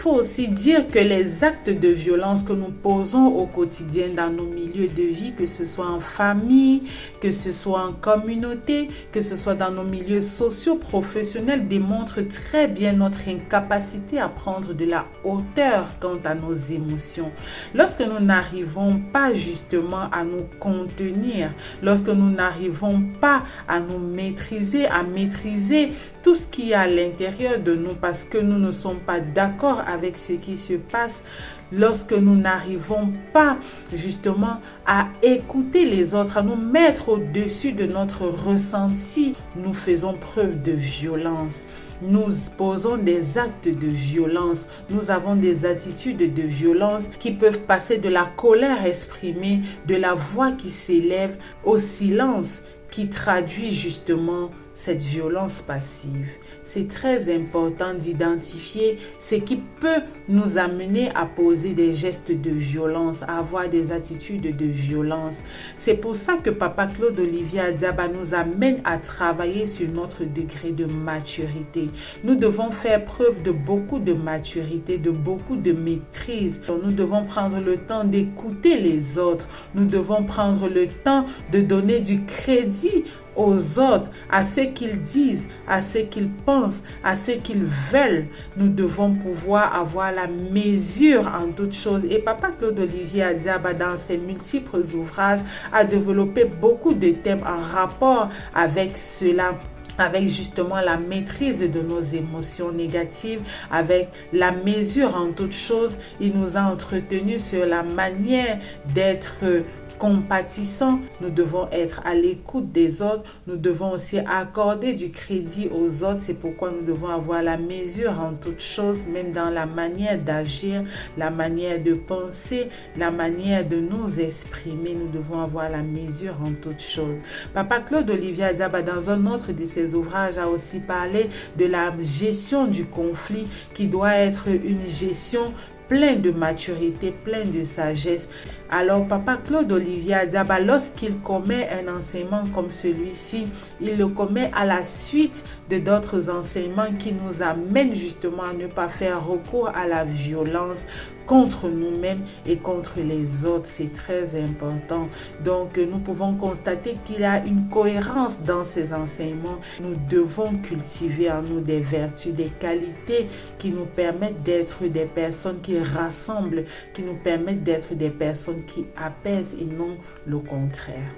faut aussi dire que les actes de violence que nous posons au quotidien dans nos milieux de vie, que ce soit en famille, que ce soit en communauté, que ce soit dans nos milieux sociaux, professionnels, démontrent très bien notre incapacité à prendre de la hauteur quant à nos émotions. Lorsque nous n'arrivons pas justement à nous contenir, lorsque nous n'arrivons pas à nous maîtriser, à maîtriser tout ce qui est à l'intérieur de nous parce que nous ne sommes pas d'accord avec ce qui se passe, lorsque nous n'arrivons pas justement à écouter les autres, à nous mettre au-dessus de notre ressenti, nous faisons preuve de violence. Nous posons des actes de violence, nous avons des attitudes de violence qui peuvent passer de la colère exprimée, de la voix qui s'élève au silence qui traduit justement cette violence passive. C'est très important d'identifier ce qui peut nous amener à poser des gestes de violence, à avoir des attitudes de violence. C'est pour ça que Papa Claude Olivier Adiaba nous amène à travailler sur notre degré de maturité. Nous devons faire preuve de beaucoup de maturité, de beaucoup de maîtrise. Nous devons prendre le temps d'écouter les autres. Nous devons prendre le temps de donner du crédit aux autres, à ce qu'ils disent, à ce qu'ils pensent, à ce qu'ils veulent. Nous devons pouvoir avoir la mesure en toutes choses. Et Papa Claude Olivier Adiaba, dans ses multiples ouvrages, a développé beaucoup de thèmes en rapport avec cela, avec justement la maîtrise de nos émotions négatives, avec la mesure en toutes choses. Il nous a entretenu sur la manière d'être compatissant. Nous devons être à l'écoute des autres. Nous devons aussi accorder du crédit aux autres. C'est pourquoi nous devons avoir la mesure en toutes choses, même dans la manière d'agir, la manière de penser, la manière de nous exprimer. Nous devons avoir la mesure en toutes choses. Papa Claude Olivier Adiaba, dans un autre de ses ouvrages, a aussi parlé de la gestion du conflit qui doit être une gestion plein de maturité, plein de sagesse. Alors, Papa Claude Olivier Adiaba, lorsqu'il commet un enseignement comme celui-ci, il le commet à la suite de d'autres enseignements qui nous amènent justement à ne pas faire recours à la violence contre nous-mêmes et contre les autres. C'est très important. Donc, nous pouvons constater qu'il y a une cohérence dans ces enseignements. Nous devons cultiver en nous des vertus, des qualités qui nous permettent d'être des personnes qui rassemblent, qui nous permettent d'être des personnes qui apaisent et non le contraire.